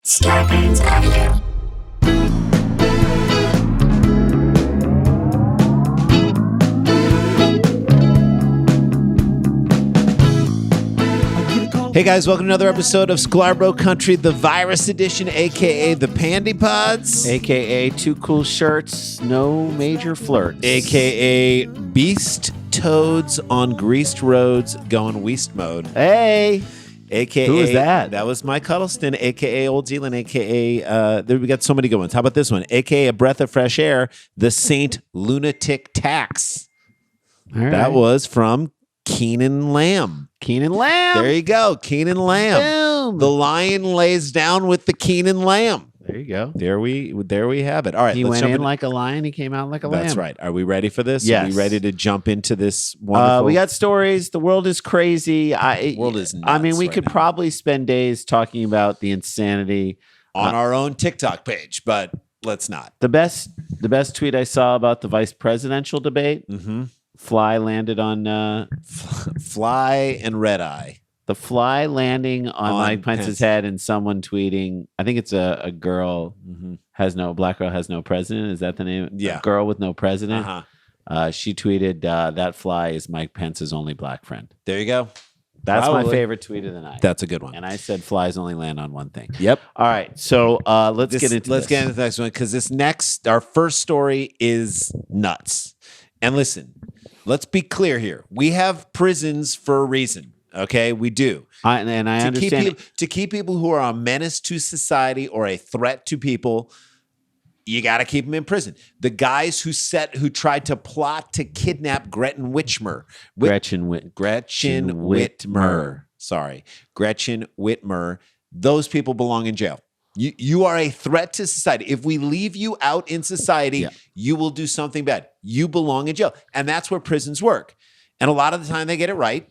Scarpins Avenue. Hey guys, welcome to another episode of Sklar Country, the virus edition, aka the Pandy Pods, AKA two cool shirts, no major flirts. aka Beast Toads on greased roads going Weast mode. Hey, AKA who is that? That was Mike Huddleston, aka Old Zealand, aka we got so many good ones. How about this one? AKA a breath of fresh air, the Saint Lunatic Tax. All right. That was from Keenan Lamb. Keenan Lamb. There you go, Keenan Lamb. Boom. The lion lays down with the Keenan Lamb. There you go. There we have it. All right, He let's went jump in like a lion. He came out like a lamb. That's right. Are we ready for this? Yes. Are we ready to jump into this wonderful? We got stories. The world is crazy. World is I mean, nuts we right could now. probably spend days talking about the insanity. on our own TikTok page, but let's not. The best tweet I saw about the vice presidential debate. Mm-hmm. Fly landed on Fly and Red Eye. the fly landing on Mike Pence's Pence. head, and someone tweeting. I think it's a girl. Mm-hmm. Black girl has no president. Is that the name? Yeah. A girl with no president. Uh-huh. She tweeted, that fly is Mike Pence's only black friend. There you go. That's my Probably. favorite tweet of the night. That's a good one. And I said flies only land on one thing. Yep. All right. So let's get into the next one, because our first story is nuts. And listen, let's be clear here. We have prisons for a reason. Okay, we do. I understand. To keep people who are a menace to society or a threat to people, you got to keep them in prison. The guys who tried to plot to kidnap Gretchen Whitmer. Gretchen Whitmer. Sorry, Gretchen Whitmer. Those people belong in jail. You are a threat to society. If we leave you out in society, you will do something bad. You belong in jail. And that's where prisons work. And a lot of the time they get it right.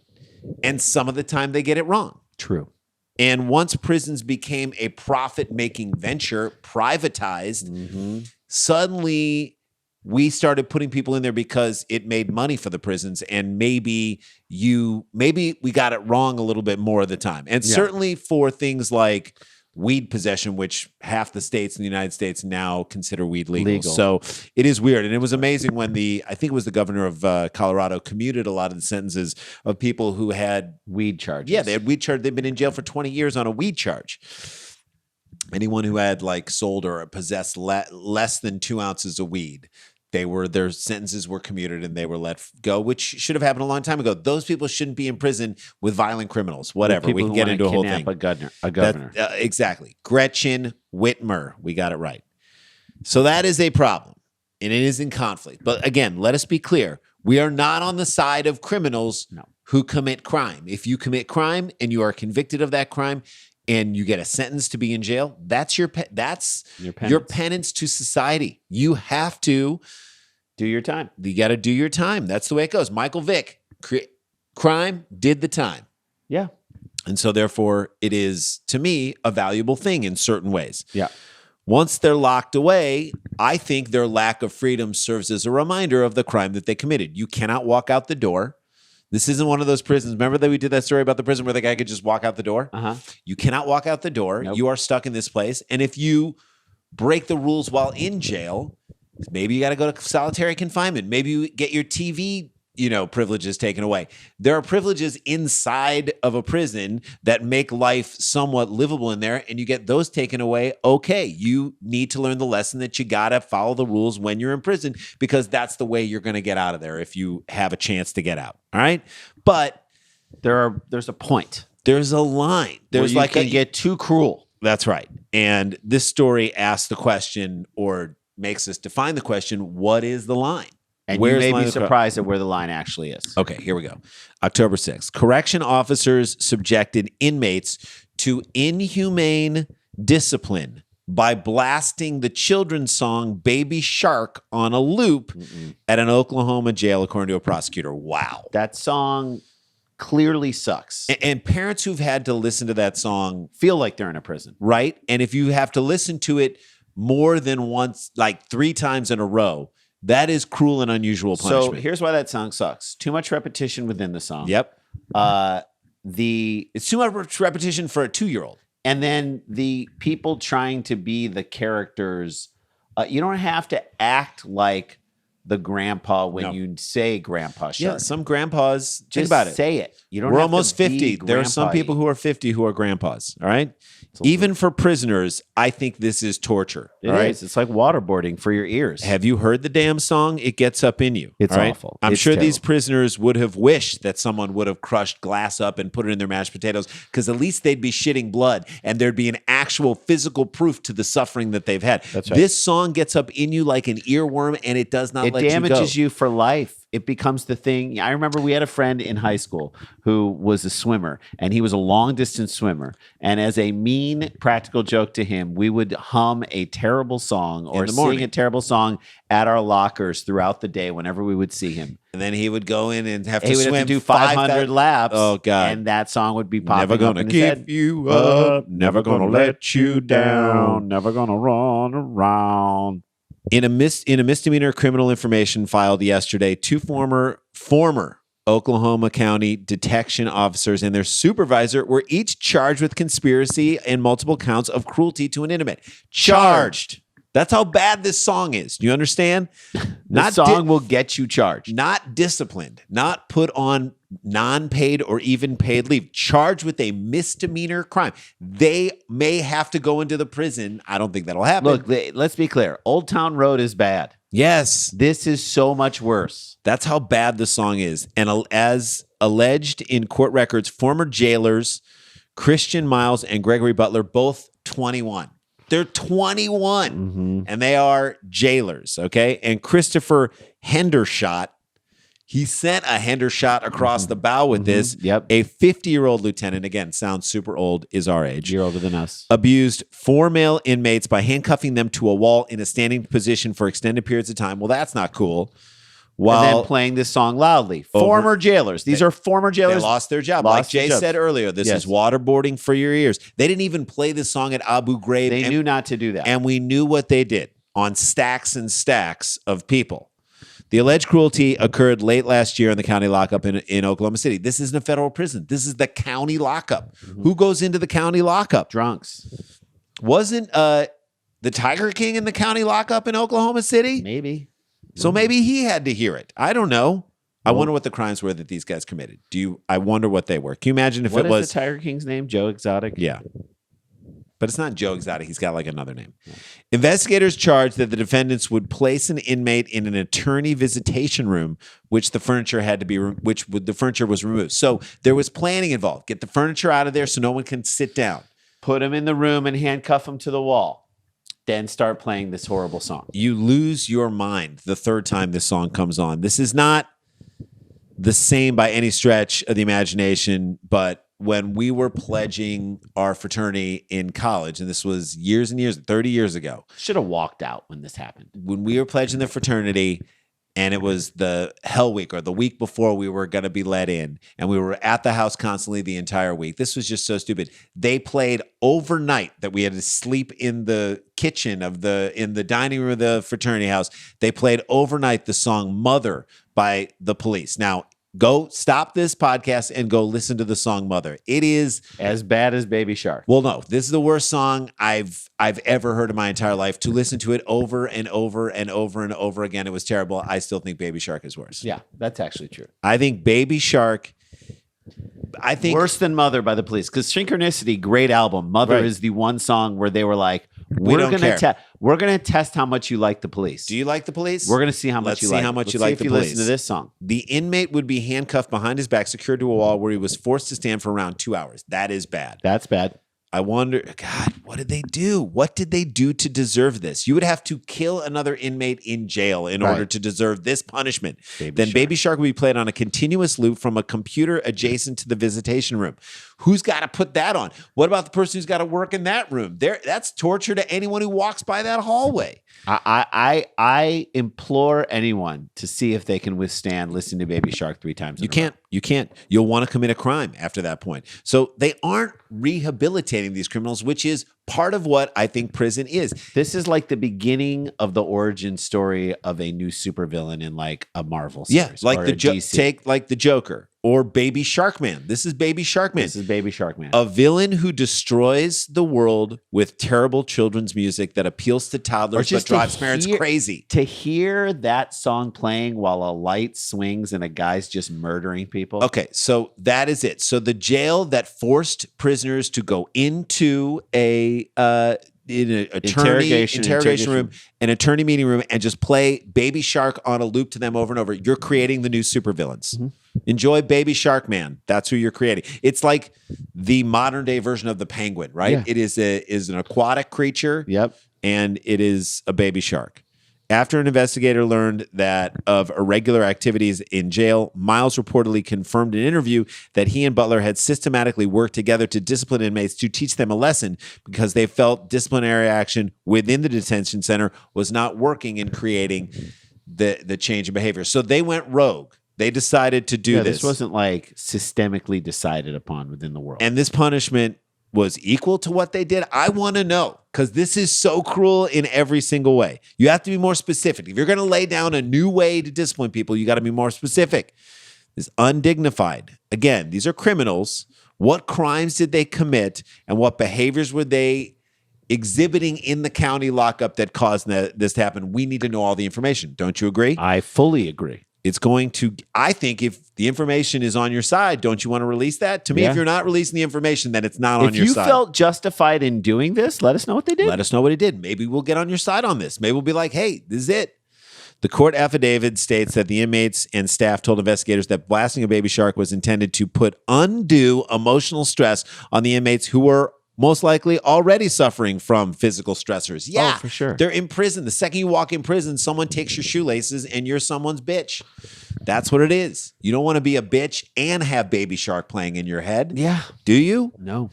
And some of the time they get it wrong. True. And once prisons became a profit-making venture, privatized, suddenly we started putting people in there because it made money for the prisons. And maybe we got it wrong a little bit more of the time. And certainly for things like weed possession, which half the states in the United States now consider weed legal. So it is weird. And it was amazing when I think it was the governor of Colorado commuted a lot of the sentences of people who had weed charges. Yeah, they had weed charge. They've been in jail for 20 years on a weed charge. Anyone who had sold or possessed less than 2 ounces of weed, their sentences were commuted and they were let go, which should have happened a long time ago. Those people shouldn't be in prison with violent criminals. Whatever, we can get into a whole thing. A governor. Exactly. Gretchen Whitmer. We got it right. So that is a problem, and it is in conflict. But again, let us be clear: we are not on the side of criminals who commit crime. If you commit crime and you are convicted of that crime, and you get a sentence to be in jail, that's your penance to society. You have to do your time. You got to do your time. That's the way it goes. Michael Vick, crime, did the time. Yeah. And so therefore, it is, to me, a valuable thing in certain ways. Yeah. Once they're locked away, I think their lack of freedom serves as a reminder of the crime that they committed. You cannot walk out the door. This isn't one of those prisons. Remember that we did that story about the prison where the guy could just walk out the door? Uh-huh. You cannot walk out the door. Nope. You are stuck in this place. And if you break the rules while in jail, maybe you got to go to solitary confinement. Maybe you get your TV, privileges taken away. There are privileges inside of a prison that make life somewhat livable in there, and you get those taken away. Okay, you need to learn the lesson that you got to follow the rules when you're in prison, because that's the way you're going to get out of there if you have a chance to get out. All right? But there's a point. There's a line. There's where you can get too cruel. That's right. And this story asks the question, or makes us define the question, what is the line? And you may be surprised at where the line actually is. Okay, here we go. October 6th. Correction officers subjected inmates to inhumane discipline by blasting the children's song Baby Shark on a loop at an Oklahoma jail, according to a prosecutor. Wow. That song clearly sucks. And parents who've had to listen to that song feel like they're in a prison. Right? And if you have to listen to it more than once, 3 times in a row, that is cruel and unusual punishment. So here's why that song sucks. Too much repetition within the song. Yep. It's too much repetition for a 2-year-old. And then the people trying to be the characters, you don't have to act like the grandpa when No. you say Grandpa Shark. Yeah, some grandpas, think Just about it. say it. You don't We're have to almost be 50. There are some grandpa-y. people who are 50 who are grandpas. All right. It's also- Even for prisoners, I think this is torture. It all right? is. It's like waterboarding for your ears. Have you heard the damn song? It gets up in you. It's all right? awful. I'm It's sure these terrible. prisoners would have wished that someone would have crushed glass up and put it in their mashed potatoes, because at least they'd be shitting blood and there'd be an actual physical proof to the suffering that they've had. That's right. This song gets up in you like an earworm, and it does not It let you go. damages you for life. It becomes the thing. I remember we had a friend in high school who was a swimmer, and he was a long distance swimmer. And as a mean practical joke to him, we would hum a terrible song or the sing morning. a terrible song at our lockers throughout the day whenever we would see him. And then he would go in and have to He would swim have to do 500 500 laps. Oh, God. And that song would be popping Never up gonna in his give head. you up, never gonna let you down. Never gonna run around. In a misdemeanor criminal information filed yesterday, two former Oklahoma County detection officers and their supervisor were each charged with conspiracy and multiple counts of cruelty to an inmate. Charged. That's how bad this song is. Do you understand? That song will get you charged. Not disciplined, not put on non-paid or even paid leave, charged with a misdemeanor crime. They may have to go into the prison. I don't think that'll happen. Look, let's be clear. Old Town Road is bad. Yes, This is so much worse. that's how bad the song is. And as alleged in court records, former jailers Christian Miles and Gregory Butler, both 21. They're 21 and they are jailers, okay? And Christopher Hendershot, he sent a Hendershot across the bow with this. Yep. A 50-year-old lieutenant, again, sounds super old, is our age, You're older than us. abused 4 male inmates by handcuffing them to a wall in a standing position for extended periods of time. Well, that's not cool. And While then playing this song loudly. Former jailers. These are former they jailers. lost their job. Lost Like Jay their jobs. said earlier, this Yes. is waterboarding for your ears. They didn't even play this song at Abu Ghraib. They and, knew not to do that. and we knew what they did on stacks and stacks of people. The alleged cruelty occurred late last year in the county lockup in Oklahoma City. This isn't a federal prison. This is the county lockup. Who goes into the county lockup? Drunks. Wasn't the Tiger King in the county lockup in Oklahoma City? Maybe. So maybe he had to hear it. I don't know. I wonder what the crimes were that these guys committed. I wonder what they were. Can you imagine if What it is was the Tiger King's name? Joe Exotic? Yeah. But it's not Joe Exotic. He's got like another name. Investigators charged that the defendants would place an inmate in an attorney visitation room, which the furniture the furniture was removed. So there was planning involved. Get the furniture out of there so no one can sit down. Put him in the room and handcuff him to the wall. Then start playing this horrible song. You lose your mind the third time this song comes on. This is not the same by any stretch of the imagination, but when we were pledging our fraternity in college, and this was years and years, 30 years ago, Should have walked out when this happened. when we were pledging the fraternity, and it was the hell week or the week before we were going to be let in, and we were at the house constantly the entire week. This was just so stupid. They played overnight that we had to sleep in the kitchen in the dining room of the fraternity house. They played overnight the song Mother by The Police. Now, go stop this podcast and go listen to the song Mother. It is As bad as Baby Shark. well, no, this is the worst song I've ever heard in my entire life. To listen to it over and over and over and over again, it was terrible. I still think Baby Shark is worse. Yeah, that's actually true. I think Baby Shark. I think Worse than Mother by The Police. Because Synchronicity, great album. Mother Right. is the one song where they were like, We don't care. we're gonna test how much you like The Police. Do you like The Police? We're gonna see how much Let's you see like. how much Let's you see like if The you Police. listen to this song. The inmate would be handcuffed behind his back, secured to a wall, where he was forced to stand for around 2 hours. That is bad. That's bad. I wonder, God, what did they do? What did they do to deserve this? You would have to kill another inmate in jail in order Right. to deserve this punishment. Baby Then Shark. Baby Shark would be played on a continuous loop from a computer adjacent to the visitation room. Who's got to put that on? What about the person who's got to work in that room? That's torture to anyone who walks by that hallway. I implore anyone to see if they can withstand listening to Baby Shark 3 times. You can't. You can't. You'll want to commit a crime after that point. So they aren't rehabilitating these criminals, which is part of what I think prison is. This is like the beginning of the origin story of a new supervillain in like a Marvel Yeah, series. like or the a DC. take like the Joker. Or Baby Shark Man. This is Baby Shark Man. This is Baby Shark Man. A villain who destroys the world with terrible children's music that appeals to toddlers but drives parents crazy. To hear that song playing while a light swings and a guy's just murdering people. Okay, so that is it. So the jail that forced prisoners to go into in an interrogation room, an attorney meeting room, and just play Baby Shark on a loop to them over and over. You're creating the new supervillains. Mm-hmm. Enjoy Baby Shark Man. That's who you're creating. It's like the modern day version of the penguin, right? Yeah. It is an aquatic creature. Yep. And it is a baby shark. After an investigator learned that of irregular activities in jail, Miles reportedly confirmed in an interview that he and Butler had systematically worked together to discipline inmates to teach them a lesson because they felt disciplinary action within the detention center was not working in creating the change in behavior. So they went rogue. They decided to do this. This wasn't like systemically decided upon within the world. And this punishment was equal to what they did? I want to know, because this is so cruel in every single way. You have to be more specific. If you're going to lay down a new way to discipline people, you got to be more specific. It's undignified. Again, these are criminals. What crimes did they commit, and what behaviors were they exhibiting in the county lockup that caused this to happen? We need to know all the information. Don't you agree? I fully agree. It's going to, I think if the information is on your side, don't you want to release that? To me, if you're not releasing the information, then it's not on your side. If you felt justified in doing this, let us know what they did. Let us know what he did. Maybe we'll get on your side on this. Maybe we'll be like, hey, this is it. The court affidavit states that the inmates and staff told investigators that blasting a baby shark was intended to put undue emotional stress on the inmates who were most likely already suffering from physical stressors. Yeah, for sure. They're in prison. The second you walk in prison, someone takes your shoelaces and you're someone's bitch. That's what it is. You don't want to be a bitch and have Baby Shark playing in your head. Yeah. Do you? No.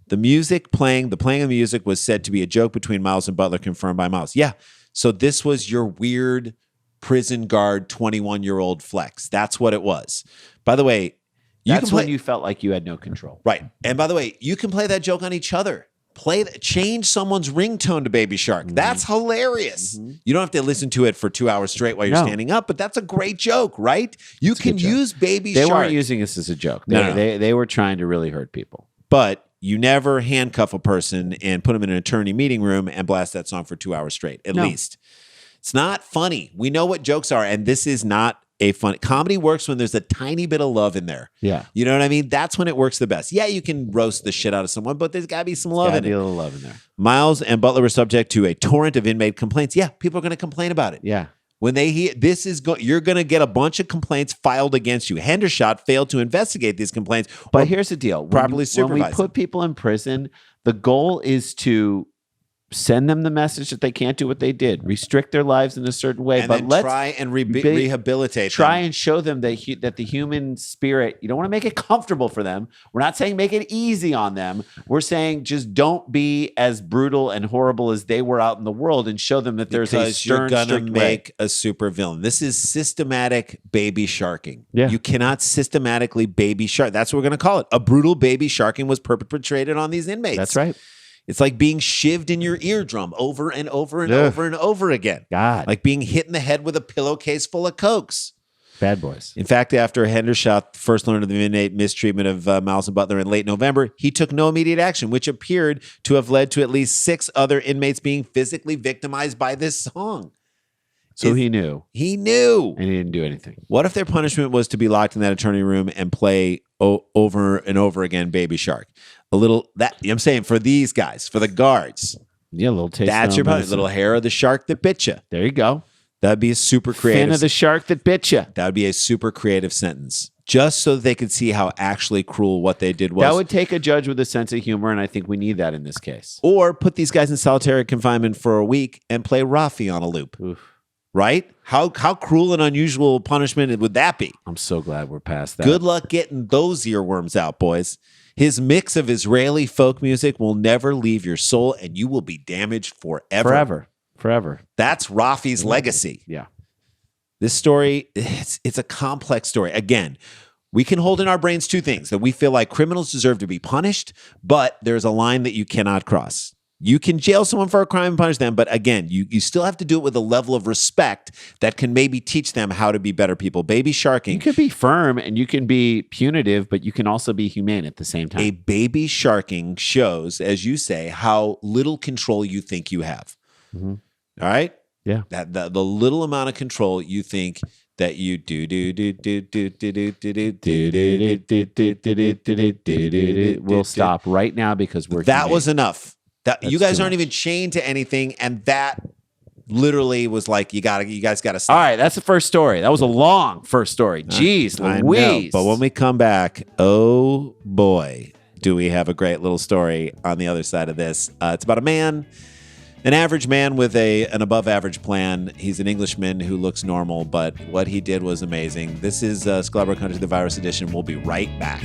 The playing of music was said to be a joke between Miles and Butler, confirmed by Miles. Yeah. So this was your weird prison guard 21-year-old flex. That's what it was. By the way, that's when you felt like you had no control. Right. And by the way, you can play that joke on each other. Change someone's ringtone to Baby Shark. Mm-hmm. That's hilarious. Mm-hmm. You don't have to listen to it for 2 hours straight while you're standing up, but that's a great joke, right? You can use Baby Shark. They weren't using this as a joke. They were trying to really hurt people. But you never handcuff a person and put them in an attorney meeting room and blast that song for 2 hours straight, at least. It's not funny. We know what jokes are, and this is not a fun comedy. Works when there's a tiny bit of love in there. Yeah. You know what I mean? That's when it works the best. Yeah, you can roast the shit out of someone, but there's got to be some love in it. Be a little love in there. Miles and Butler were subject to a torrent of inmate complaints. Yeah, people are going to complain about it. Yeah. When they hear you're going to get a bunch of complaints filed against you. Hendershot failed to investigate these complaints. But here's the deal. Properly supervise. When we put people in prison, the goal is to send them the message that they can't do what they did, restrict their lives in a certain way, and but then let's try and rehabilitate try them. And show them that the human spirit, you don't want to make it comfortable for them. We're not saying make it easy on them. We're saying just don't be as brutal and horrible as they were out in the world, and show them that there's a stern, you're gonna strict make way. A super villain. This is systematic baby sharking. Yeah. You cannot systematically baby shark. That's what we're gonna call it. A brutal baby sharking was perpetrated on these inmates. That's right. It's like being shivved in your eardrum over and over and over and over again. God. Like being hit in the head with a pillowcase full of Cokes. Bad boys. In fact, after Hendershot first learned of the inmate mistreatment of Miles and Butler in late November, he took no immediate action, which appeared to have led to at least 6 other inmates being physically victimized by this song. So he knew. He knew. And he didn't do anything. What if their punishment was to be locked in that attorney room and play over and over again Baby Shark? I'm saying for these guys, for the guards. Yeah, a little taste. That's your punishment. Little hair of the shark that bit you. There you go. That'd be a super creative. Fin of the shark that bit you. That would be a super creative sentence. Just so that they could see how actually cruel what they did was. That would take a judge with a sense of humor, and I think we need that in this case. Or put these guys in solitary confinement for a week and play Rafi on a loop. Oof. Right? How cruel and unusual punishment would that be? I'm so glad we're past that. Good luck getting those earworms out, boys. His mix of Israeli folk music will never leave your soul, and you will be damaged forever. Forever. That's Rafi's legacy. Yeah. This story, it's a complex story. Again, we can hold in our brains 2 things: that we feel like criminals deserve to be punished, but there's a line that you cannot cross. You can jail someone for a crime and punish them, but again, you still have to do it with a level of respect that can maybe teach them how to be better people. Baby sharking. You can be firm and you can be punitive, but you can also be humane at the same time. A baby sharking shows, as you say, how little control you think you have. Mm-hmm. All right? Yeah. That the little amount of control you think that you We'll stop right now because we're that humane. was enough. That you That's guys too aren't much. even chained to anything, and that literally was like you guys gotta stop. All right, that's the first story. That was a long first story. Jeez, I know, Louise. but when we come back, oh boy, do we have a great little story on the other side of this. It's about a man, an average man with an above average plan. He's an Englishman who looks normal, but what he did was amazing. This is Sklar Country, the Virus Edition. We'll be right back.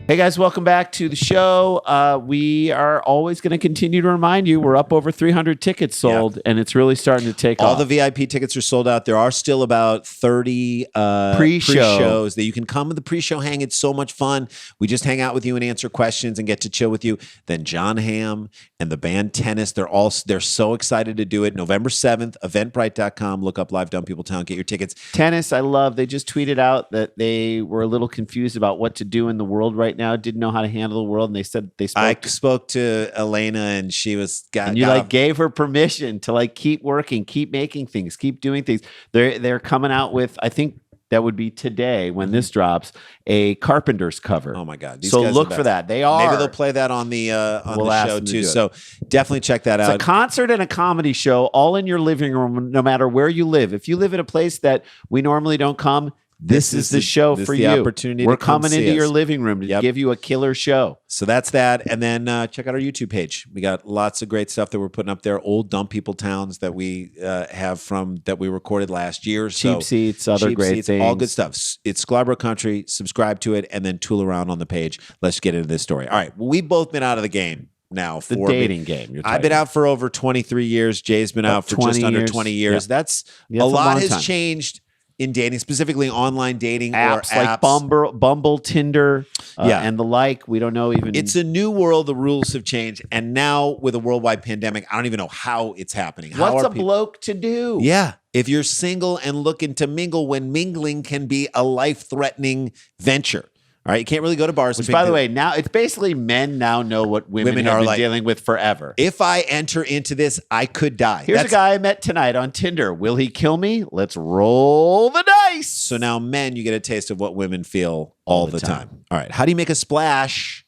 Hey guys, welcome back to the show. We are always going to continue to remind you we're up over 300 tickets sold, and it's really starting to take All off. the VIP tickets are sold out. There are still about 30 Pre-show. pre-shows that you can come to the pre-show hang. It's so much fun. We just hang out with you and answer questions and get to chill with you. Then John Hamm and the band Tennis, they're so excited to do it. November 7th, eventbrite.com. Look up Live Dumb People Town. Get your tickets. Tennis, I love. They just tweeted out that they were a little confused about what to do in the world right now, didn't know how to handle the world, and they said they spoke. I spoke to Elena, and she was And you gave her permission to keep working, keep making things, keep doing things. They're coming out with, I think that would be today when this drops, a Carpenter's cover. Oh my God! These So guys are look the for best. that. They are. Maybe they'll play that on the We'll ask show them to too. do it. So definitely check that It's out. a concert and a comedy show all in your living room, no matter where you live. If you live in a place that we normally don't come, this is the show for you. Opportunity We're to come coming see into us. your living room to Yep. give you a killer show. So that's that. And then check out our YouTube page. We got lots of great stuff that we're putting up there. Old Dumb People Towns that we have that we recorded last year. Cheap seats, other cheap great seats, things. all good stuff. It's Scarborough Country. Subscribe to it and then tool around on the page. Let's get into this story. All right. Well, we've both been out of the game now. The dating game. You're I've been out for over 23 years. Jay's been out for just 20 under years. 20 years. Yep. That's Yeah, a it's a lot long has time. changed in dating, specifically online dating apps or like apps. Bumble, Tinder, Yeah. and the like. We don't know even. It's a new world. The rules have changed. And now with a worldwide pandemic, I don't even know how it's happening. How what's are a people- bloke to do? Yeah. If you're single and looking to mingle when mingling can be a life-threatening venture. All right. You can't really go to bars. Which, and by pick the way, now it's basically men now know what women are have been like- dealing with forever. if I enter into this, I could die. Here's a guy I met tonight on Tinder. Will he kill me? Let's roll the dice. So now, men, you get a taste of what women feel all the time. All right. How do you make a splash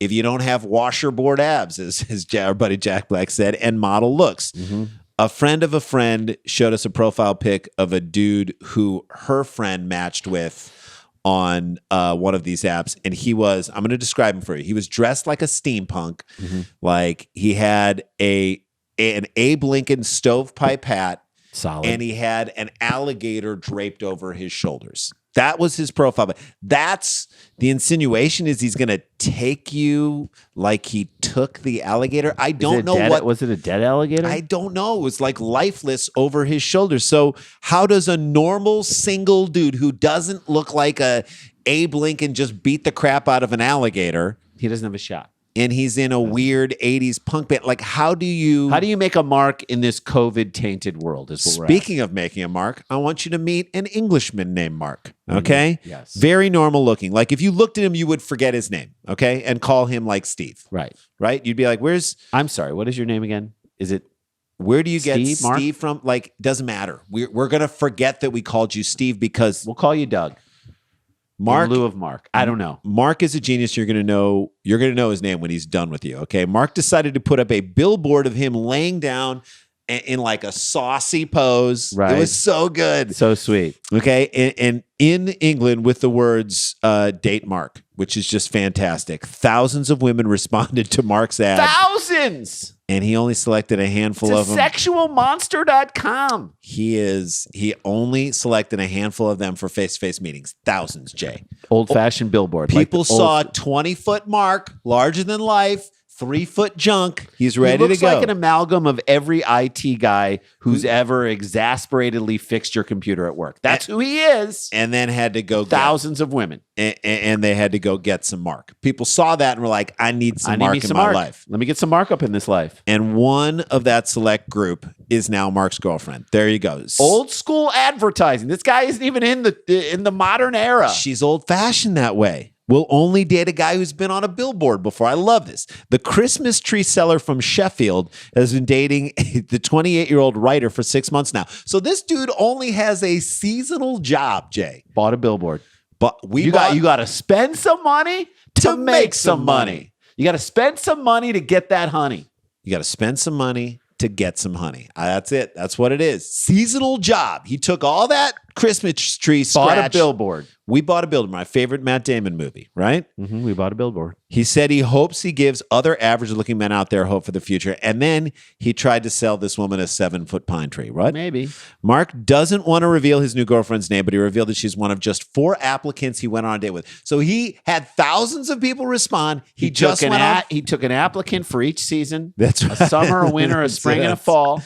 if you don't have washerboard abs, as our buddy Jack Black said, and model looks? Mm-hmm. A friend of a friend showed us a profile pic of a dude who her friend matched with on one of these apps. And he was, I'm going to describe him for you. He was dressed like a steampunk. Mm-hmm. Like he had an Abe Lincoln stovepipe hat. Solid. And he had an alligator draped over his shoulders. That was his profile. But that's the insinuation is he's going to take you like he took the alligator. I don't know what. Was it a dead alligator? I don't know. It was like lifeless over his shoulders. So how does a normal single dude who doesn't look like a Abe Lincoln just beat the crap out of an alligator He doesn't have a shot. and he's in a weird 80s punk band? Like, how do you make a mark in this COVID tainted world? Is what we're Speaking of making a mark, I want you to meet an Englishman named Mark. Okay? Yes. Very normal looking. Like if you looked at him, you would forget his name. Okay? And call him like Steve. Right. Right? You'd be like, I'm sorry. What is your name again? Is it where do you get Steve, Mark? Steve from? Like, doesn't matter. We're gonna forget that we called you Steve because We'll call you Doug. Mark In lieu of Mark. I don't know. Mark is a genius. You're gonna know his name when he's done with you. Okay. Mark decided to put up a billboard of him laying down in like a saucy pose. Right. It was so good. So sweet. Okay. And in England with the words date Mark, which is just fantastic. Thousands of women responded to Mark's ad. Thousands. And he only selected a handful of them. Sexualmonster.com. He only selected a handful of them for face-to-face meetings. Thousands, Jay. Old fashioned billboard. People saw 20-foot Mark, larger than life, 3-foot junk. He's He ready to looks go. like an amalgam of every IT guy who's ever exasperatedly fixed your computer at work. That's who he is. and then had to go Thousands of women. and they had to go get some Mark. People saw that and were like, I need some Mark in my life. Let me get some Mark up in this life. And one of that select group is now Mark's girlfriend. There you go. Old school advertising. This guy isn't even in the modern era. She's old fashioned that way. Will only date a guy who's been on a billboard before. I love this. The Christmas tree seller from Sheffield has been dating the 28-year-old writer for 6 months now. So this dude only has a seasonal job, Jay. Bought a billboard. But You got to spend some money to make some money. You got to spend some money to get that honey. You got to spend some money to get some honey. That's it. That's what it is. Seasonal job. He took all that Christmas tree Bought scratch. a billboard. We bought a billboard. My favorite Matt Damon movie, right? Mm-hmm, we bought a billboard. He said he hopes he gives other average-looking men out there hope for the future. And then he tried to sell this woman a 7-foot pine tree, right? Maybe. Mark doesn't want to reveal his new girlfriend's name, but he revealed that she's one of just 4 applicants he went on a date with. So he had thousands of people respond. He just went on. He took an applicant for each season. That's right. A summer, a winter, a spring, and a Yes. fall.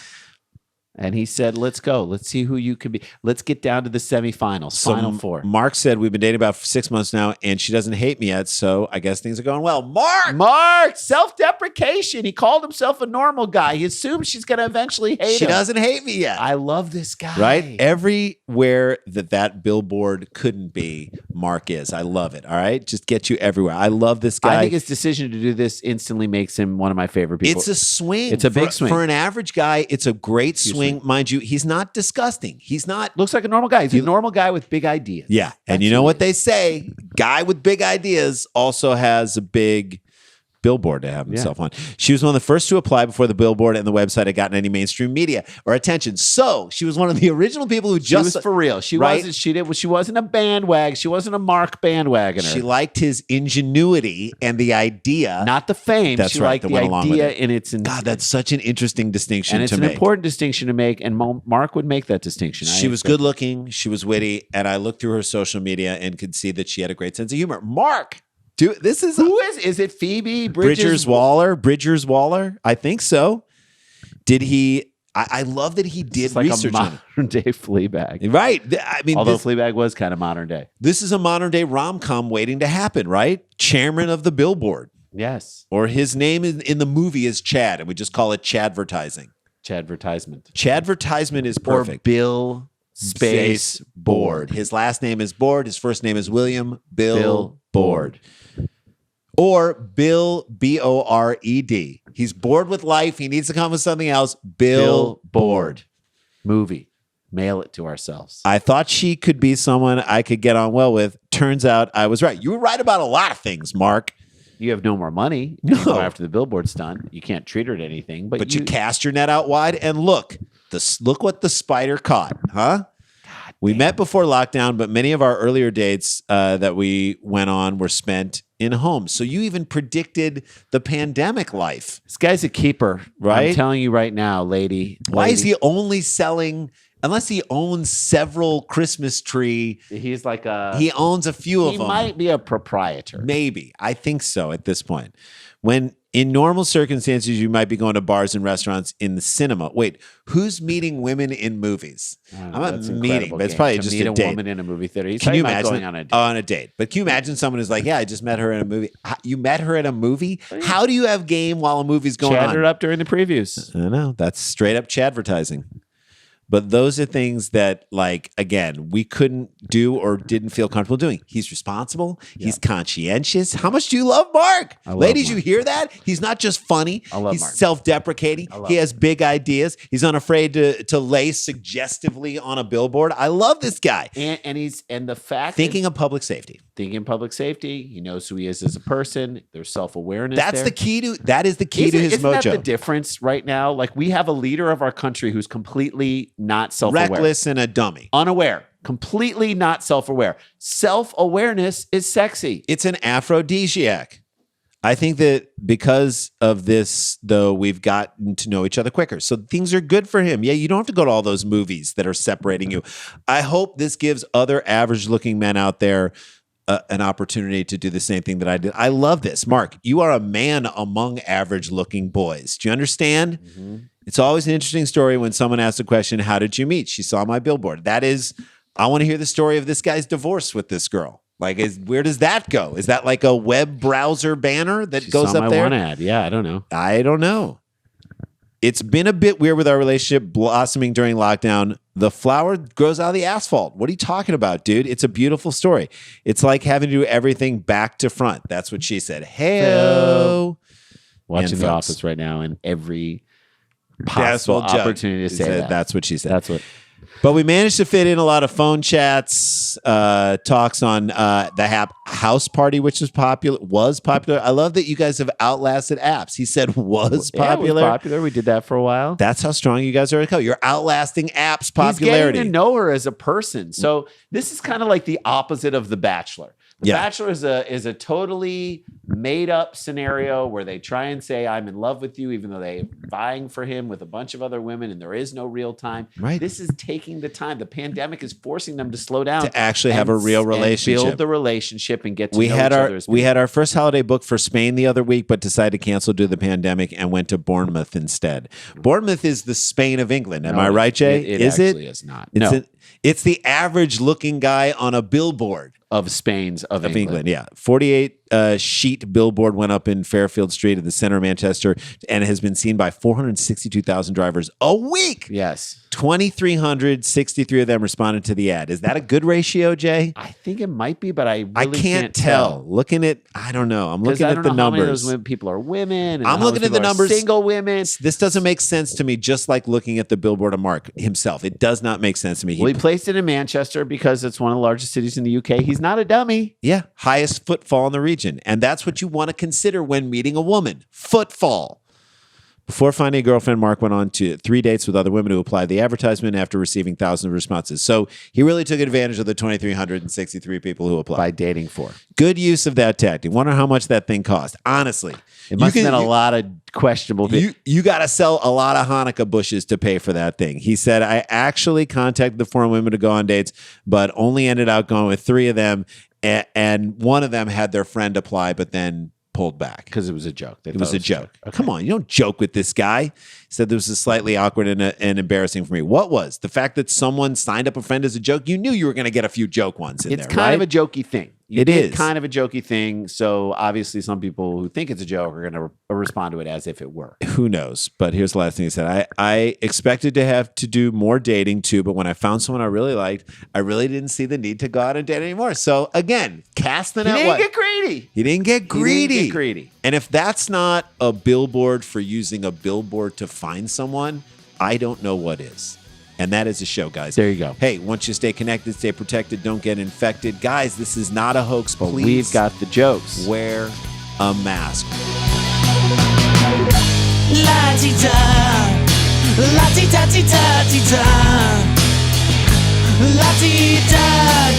And he said, let's go. Let's see who you can be. Let's get down to the semifinals, So final 4. Mark said, we've been dating about 6 months now, and she doesn't hate me yet, so I guess things are going well. Mark, self-deprecation. He called himself a normal guy. He assumes she's going to eventually hate She him. doesn't hate me yet. I love this guy. Right? Everywhere that billboard couldn't be, Mark is. I love it. All right? Just get you everywhere. I love this guy. I think his decision to do this instantly makes him one of my favorite people. It's a swing. It's a big swing. For an average guy, it's a great swing. Mind you, he's not disgusting. He's not. Looks like a normal guy. He's a normal guy with big ideas. Yeah. And you know what they say? Guy with big ideas also has a big billboard to have himself on. She was one of the first to apply before the billboard and the website had gotten any mainstream media or attention. So she was one of the original people who She was for real. She right? wasn't. She wasn't a bandwagon. She wasn't a Mark bandwagoner. She liked his ingenuity and the idea. Not the fame. That's she right, liked that the went along with idea it. in its. God, that's such an interesting distinction and it's to an make. important distinction to make. And Mark would make that distinction. She was good looking. She was witty. And I looked through her social media and could see that she had a great sense of humor. Mark, this is Who is it? Phoebe Bridgers Waller? I think so. Did he? I love that he did It's like research a on modern day Fleabag. it. Right. I mean, Although Fleabag was kind of modern day. this is a modern day rom-com waiting to happen, right? Chairman of the billboard. Yes. Or his name in the movie is Chad, and we just call it Chadvertising. Chadvertisement. Chadvertisement is Or perfect. Bill Space Board. His last name is Board. His first name is William. Bill Board. Or Bill, B-O-R-E-D. He's bored with life. He needs to come with something else. Bill Board. Movie. Mail it to ourselves. I thought she could be someone I could get on well with. Turns out I was right. You were right about a lot of things, Mark. You have no more money. No. After the billboard's done, you can't treat her to anything. But you cast your net out wide and look what the spider caught, huh? We met before lockdown, but many of our earlier dates that we went on were spent in homes. So you even predicted the pandemic life. This guy's a keeper, Right? I'm telling you right now, lady. Why is he only selling, unless he owns several Christmas tree, He's like a. he owns a few of He them. might be a proprietor. Maybe. I think so at this point. When in normal circumstances, you might be going to bars and restaurants in the cinema. Wait, who's meeting women in movies? I'm not That's an meeting, incredible but it's game. probably To just meet a a date. woman in a movie theater. He's Can you talking about imagine going on a date? on a date? But can you imagine someone who's like, "Yeah, I just met her in a movie." You met her at a movie? How do you have game while a movie's going Chatted her on? up during the previews. I know that's straight up Chadvertising. But those are things that, like, again, we couldn't do or didn't feel comfortable doing. He's responsible. He's conscientious. How much do you love Mark? love Ladies, Mark. you hear that? He's not just funny. I love He's Mark. self-deprecating. He has big ideas. He's unafraid to lay suggestively on a billboard. I love this guy. And the fact Thinking of public safety. thinking public safety, he knows who he is as a person. There's self-awareness. That is the key to his isn't mojo. that the difference right now? Like, we have a leader of our country who's completely not self-aware. Reckless and a dummy. Unaware. Completely not self-aware. Self-awareness is sexy. It's an aphrodisiac. I think that because of this, though, we've gotten to know each other quicker. So things are good for him. Yeah, you don't have to go to all those movies that are separating you. I hope this gives other average-looking men out there an opportunity to do the same thing that I did. I love this. Mark, you are a man among average looking boys. Do you understand? Mm-hmm. It's always an interesting story when someone asks the question, how did you meet? She saw my billboard. That is, I want to hear the story of this guy's divorce with this girl. Like, where does that go? Is that like a web browser banner that goes up there? One ad. Yeah, I don't know. I don't know. It's been a bit weird with our relationship blossoming during lockdown. The flower grows out of the asphalt. What are you talking about, dude? It's a beautiful story. It's like having to do everything back to front. That's what she said. Hey-o. Watching The Office right now, and every possible opportunity to say that. That's what she said. That's what. But we managed to fit in a lot of phone chats, talks on the House Party, which was popular. I love that you guys have outlasted apps. He said was popular. It was popular. We did that for a while. That's how strong you guys are. You're outlasting apps popularity. He's getting to know her as a person. So this is kind of like the opposite of The Bachelor. The Bachelor is a totally made up scenario where they try and say, I'm in love with you, even though they're vying for him with a bunch of other women and there is no real time. Right. This is taking the time. The pandemic is forcing them to slow down. To actually have a real relationship. Build the relationship and get to know each other. We had our first holiday booked for Spain the other week, but decided to cancel due to the pandemic and went to Bournemouth instead. Bournemouth is the Spain of England. Am I right, Jay? It actually is not. It's the average looking guy on a billboard. Of England. Yeah. 48 sheet billboard went up in Fairfield Street at the center of Manchester and has been seen by 462,000 drivers a week. Yes. 2,363 of them responded to the ad. Is that a good ratio, Jay? I think it might be, but I really can't tell. Looking at, I don't know. I'm looking at the numbers. How many of those people are women. And I'm looking at the numbers. Single women. This doesn't make sense to me, just like looking at the billboard of Mark himself. It does not make sense to me. Well, he placed it in Manchester because it's one of the largest cities in the UK. He's not a dummy. Yeah. Highest footfall in the region. And that's what you want to consider when meeting a woman. Footfall. Before finding a girlfriend, Mark went on to 3 dates with other women who applied the advertisement after receiving thousands of responses. So he really took advantage of the 2,363 people who applied. By dating for. Good use of that tactic. Wonder how much that thing cost. Honestly. It must have been a lot of questionable things. You got to sell a lot of Hanukkah bushes to pay for that thing. He said, I actually contacted the foreign women to go on dates, but only ended up going with 3 of them. And one of them had their friend apply, but then pulled back. Because it was a joke. It was a joke. Okay. Come on, you don't joke with this guy. He said this was slightly awkward and embarrassing for me. What was? The fact that someone signed up a friend as a joke? You knew you were going to get a few joke ones in there, It's kind of a jokey thing. It is kind of a jokey thing. So obviously some people who think it's a joke are going to respond to it as if it were. Who knows? But here's the last thing he said. I expected to have to do more dating too, but when I found someone I really liked, I really didn't see the need to go out and date anymore. So again, casting out what? He didn't get greedy. He didn't get greedy. He didn't get greedy. And if that's not a billboard for using a billboard to find someone, I don't know what is. And that is the show, guys. There you go. Hey, once you stay connected, stay protected, don't get infected. Guys, this is not a hoax. But please we've got the jokes. Wear a mask. La-ti-da, la-ti-da-ti-da-ti-da, la-ti-da.